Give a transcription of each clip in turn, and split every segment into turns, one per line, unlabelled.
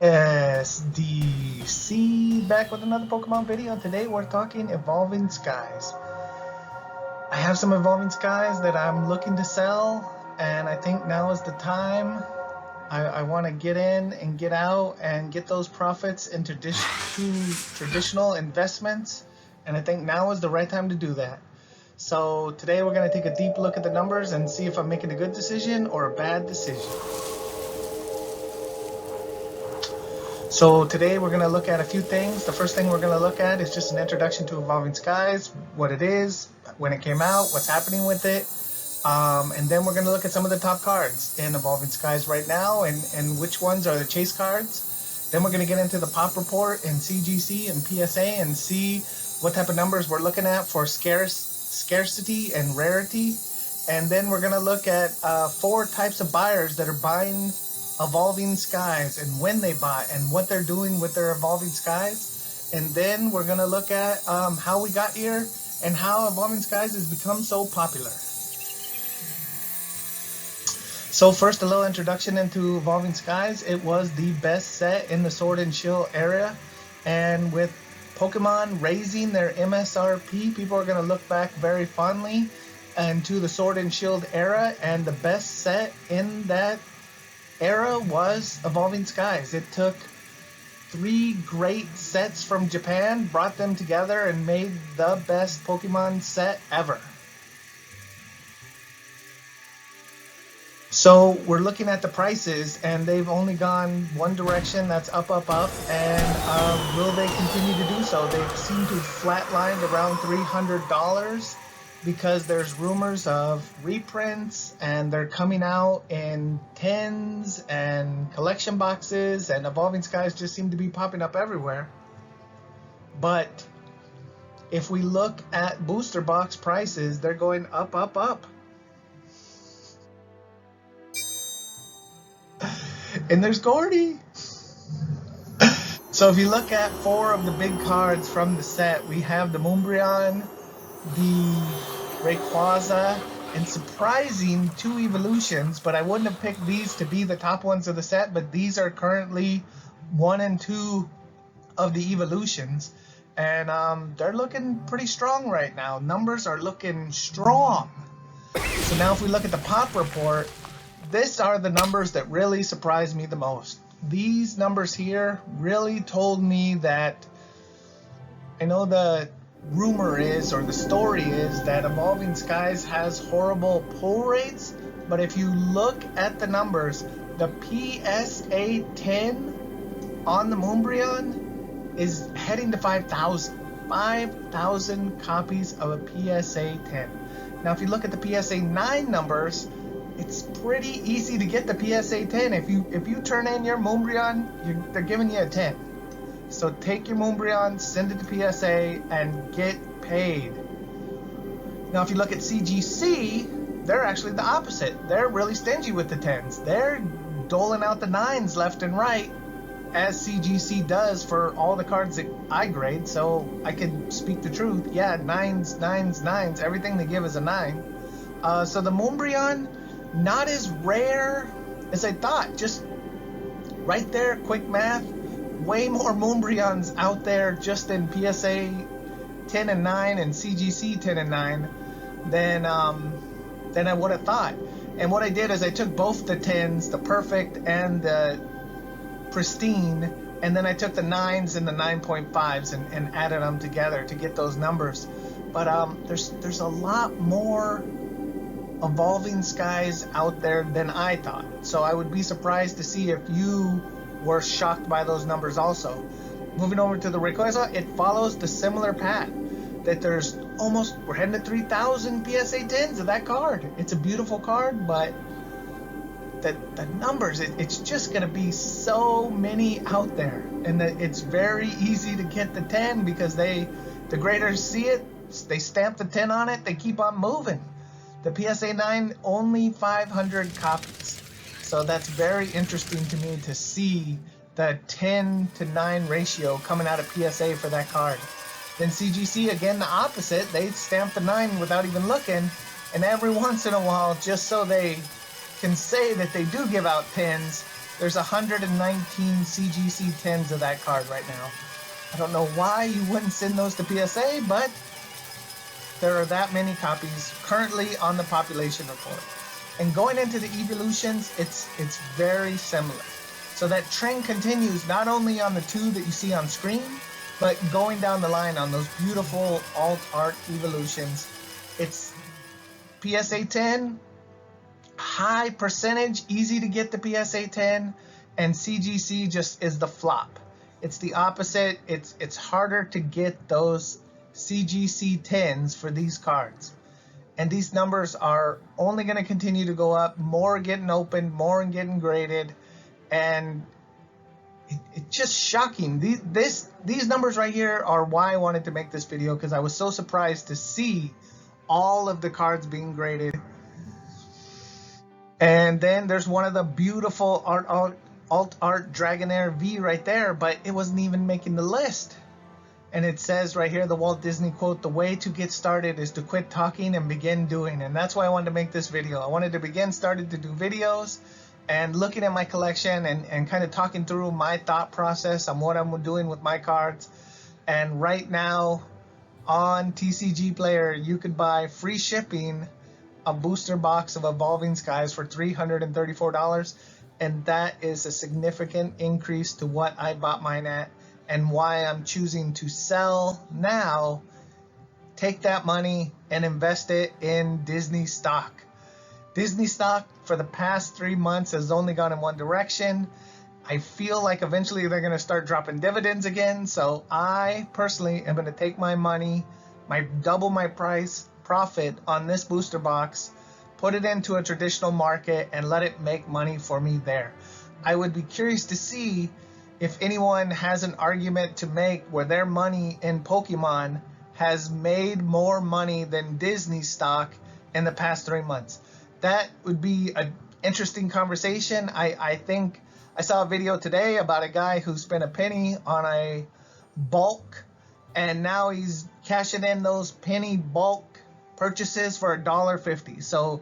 SDC back with another Pokemon video. Today we're talking Evolving Skies. I have some Evolving Skies that I'm looking to sell, and I think now is the time. I want to get in and get out and get those profits into traditional investments, and I think now is the right time to do that. So today we're going to take a deep look at the numbers and see if I'm making a good decision or a bad decision. So today we're going to look at a few things. The first thing we're going to look at is just an introduction to Evolving Skies, what it is, when it came out, what's happening with it. And then we're going to look at some of the top cards in Evolving Skies right now and which ones are the chase cards. Then we're going to get into the pop report in CGC and PSA and see what type of numbers we're looking at for scarcity and rarity. And then we're going to look at 4 types of buyers that are buying Evolving Skies and when they buy and what they're doing with their Evolving Skies. And then we're going to look at how we got here and how Evolving Skies has become so popular. So first, a little introduction into Evolving Skies. It was the best set in the Sword and Shield area, and with Pokemon raising their MSRP, people are going to look back very fondly into the Sword and Shield era, and the best set in that era was Evolving Skies. It took 3 great sets from Japan, brought them together, and made the best Pokemon set ever. So we're looking at the prices, and they've only gone one direction, that's up, up, up, and will they continue to do so? They seem to flatlined around $300 because there's rumors of reprints, and they're coming out in tins and collection boxes, and Evolving Skies just seem to be popping up everywhere. But if we look at booster box prices, they're going up, up, up. And there's Gordy. So if you look at 4 of the big cards from the set, we have the Moonbreon, the Rayquaza, and surprising 2 evolutions, but I wouldn't have picked these to be the top ones of the set, but these are currently 1 and 2 of the evolutions, and they're looking pretty strong right now. Numbers are looking strong. So now if we look at the pop report, these are the numbers that really surprised me the most. These numbers here really told me that, I know the rumor is, or the story is, that Evolving Skies has horrible pull rates, but if you look at the numbers, the PSA 10 on the Moonbreon is heading to 5,000. 5,000 copies of a PSA 10. Now if you look at the PSA 9 numbers, it's pretty easy to get the PSA 10. If you turn in your Moonbreon, they're giving you a 10. So take your Moonbreon, send it to PSA, and get paid. Now if you look at CGC, they're actually the opposite. They're really stingy with the 10s. They're doling out the 9s left and right, as CGC does for all the cards that I grade, so I can speak the truth. Yeah, 9s, 9s, 9s. Everything they give is a 9. So the Moonbreon, not as rare as I thought. Just right there, quick math, way more Moonbreons out there just in PSA 10 and 9 and CGC 10 and 9 than I would have thought. And what I did is I took both the 10s, the perfect and the pristine, and then I took the 9s and the 9.5s and added them together to get those numbers. But there's a lot more Evolving Skies out there than I thought. So I would be surprised to see if you were shocked by those numbers also. Moving over to the Rayquaza, it follows the similar path. That there's almost, we're heading to 3,000 PSA 10s of that card. It's a beautiful card, but the numbers, it's just going to be so many out there. And it's very easy to get the 10 because the graders see it, they stamp the 10 on it, they keep on moving. The PSA 9, only 500 copies. So that's very interesting to me to see the 10 to 9 ratio coming out of PSA for that card. Then CGC, again, the opposite. They stamp the 9 without even looking. And every once in a while, just so they can say that they do give out 10s, There's 119 CGC 10s of that card right now. I don't know why you wouldn't send those to PSA, but there are that many copies currently on the population report. And going into the evolutions, it's very similar. So that trend continues not only on the two that you see on screen, but going down the line on those beautiful alt art evolutions. It's PSA 10, high percentage, easy to get the PSA 10, and CGC just is the flop. It's the opposite. It's harder to get those CGC 10s for these cards. And these numbers are only going to continue to go up, more getting opened, more getting graded, and it's just shocking. These numbers right here are why I wanted to make this video, because I was so surprised to see all of the cards being graded. And then there's one of the beautiful alt art Dragonair V right there, but it wasn't even making the list. And it says right here, the Walt Disney quote, "The way to get started is to quit talking and begin doing." And that's why I wanted to make this video. I wanted to started to do videos and looking at my collection and kind of talking through my thought process on what I'm doing with my cards. And right now on TCG Player, you could buy free shipping a booster box of Evolving Skies for $334. And that is a significant increase to what I bought mine at, and why I'm choosing to sell now, take that money and invest it in Disney stock. Disney stock for the past 3 months has only gone in one direction. I feel like eventually they're going to start dropping dividends again. So I personally am going to take my money, double my price profit on this booster box, put it into a traditional market and let it make money for me there. I would be curious to see if anyone has an argument to make where their money in Pokemon has made more money than Disney stock in the past 3 months. That would be an interesting conversation. I think I saw a video today about a guy who spent a penny on a bulk, and now he's cashing in those penny bulk purchases for $1.50. So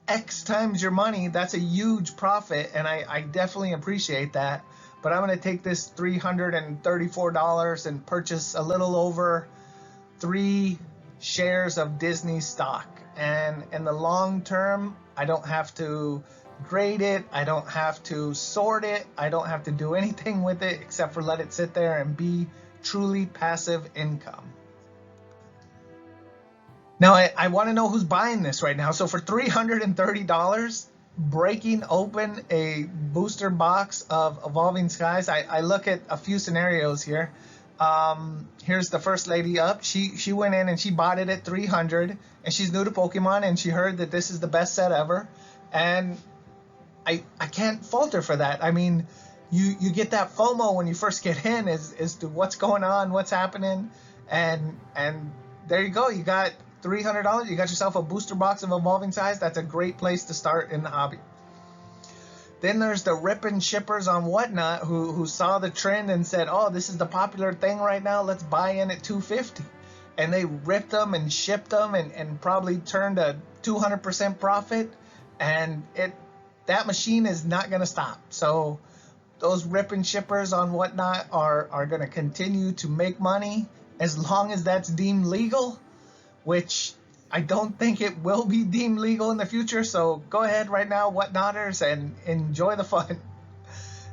X times your money, that's a huge profit, and I definitely appreciate that. But I'm going to take this $334 and purchase a little over 3 shares of Disney stock. And in the long term, I don't have to grade it, I don't have to sort it, I don't have to do anything with it except for let it sit there and be truly passive income. Now, I want to know who's buying this right now. So for $330, breaking open a booster box of Evolving Skies, I look at a few scenarios here. Here's the first lady up. She went in and she bought it at $300, and she's new to Pokemon, and she heard that this is the best set ever. And I can't fault her for that. I mean, you get that FOMO when you first get in as to what's going on, what's happening, and there you go. You got $300. You got yourself a booster box of Evolving Skies. That's a great place to start in the hobby. Then there's the ripping shippers on Whatnot who saw the trend and said, "Oh, this is the popular thing right now. Let's buy in at $250." And they ripped them and shipped them and probably turned a 200% profit. And that machine is not going to stop. So those ripping shippers on Whatnot are going to continue to make money as long as that's deemed legal, which I don't think it will be deemed legal in the future. So go ahead right now, Whatnotters, and enjoy the fun.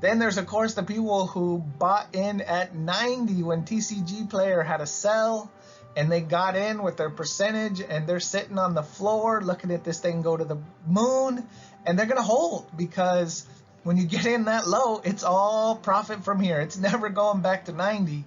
Then there's, of course, the people who bought in at 90 when TCG Player had a sell, and they got in with their percentage, and they're sitting on the floor looking at this thing go to the moon, and they're going to hold, because when you get in that low, it's all profit from here. It's never going back to 90.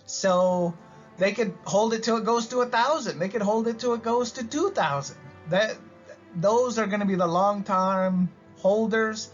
So they could hold it till it goes to 1,000. They could hold it till it goes to 2,000. Those are going to be the long-term holders.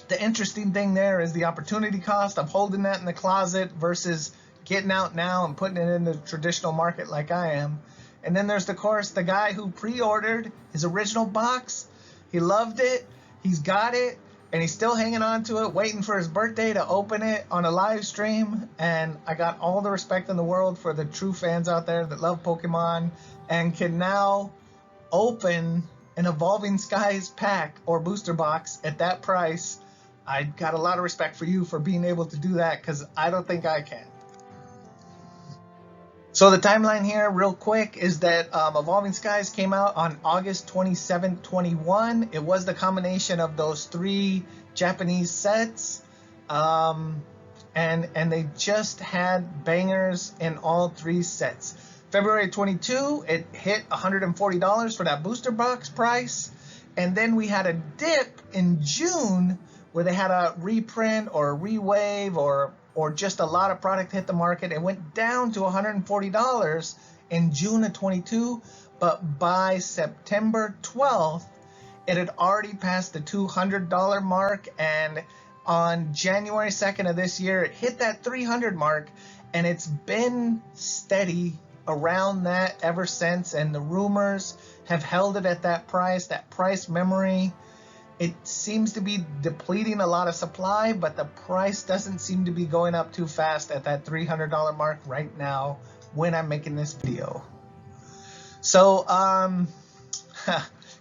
The interesting thing there is the opportunity cost of holding that in the closet versus getting out now and putting it in the traditional market like I am. And then there's, of course, the guy who pre-ordered his original box. He loved it. He's got it. And he's still hanging on to it, waiting for his birthday to open it on a live stream. And I got all the respect in the world for the true fans out there that love Pokemon and can now open an Evolving Skies pack or booster box at that price I got a lot of respect for you for being able to do that, because I don't think I can. So the timeline here, real quick, is that Evolving Skies came out on August 27, 21. It was the combination of those 3 Japanese sets, and they just had bangers in all 3 sets. February 22, it hit $140 for that booster box price, and then we had a dip in June where they had a reprint or a rewave or just a lot of product hit the market. It went down to $140 in June of 22, but by September 12th, it had already passed the $200 mark, and on January 2nd of this year, it hit that $300 mark, and it's been steady around that ever since, and the rumors have held it at that price memory. It seems to be depleting a lot of supply, but the price doesn't seem to be going up too fast at that $300 mark right now when I'm making this video. So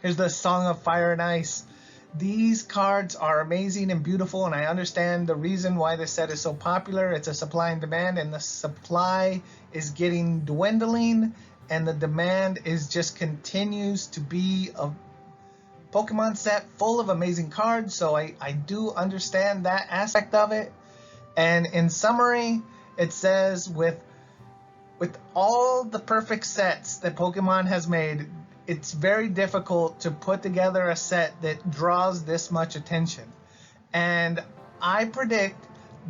here's the Song of Fire and Ice. These cards are amazing and beautiful, and I understand the reason why this set is so popular. It's a supply and demand, and the supply is getting dwindling, and the demand is just continues to be a Pokemon set full of amazing cards, so I do understand that aspect of it. And in summary, it says with all the perfect sets that Pokemon has made, it's very difficult to put together a set that draws this much attention. And I predict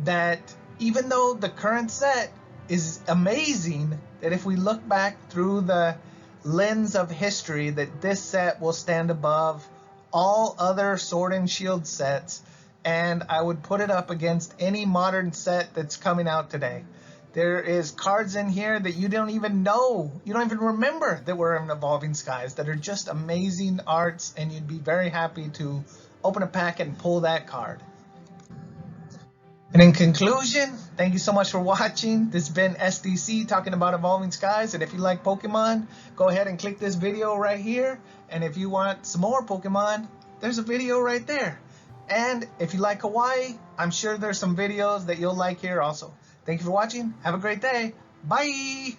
that even though the current set is amazing, that if we look back through the lens of history, that this set will stand above all other Sword and Shield sets, and I would put it up against any modern set that's coming out today. There is cards in here that you don't even know, you don't even remember that were in Evolving Skies, that are just amazing arts, and you'd be very happy to open a pack and pull that card. And in conclusion, thank you so much for watching. This has been SDC talking about Evolving Skies. And if you like Pokemon, go ahead and click this video right here. And if you want some more Pokemon, there's a video right there. And if you like Hawaii, I'm sure there's some videos that you'll like here also. Thank you for watching. Have a great day. Bye.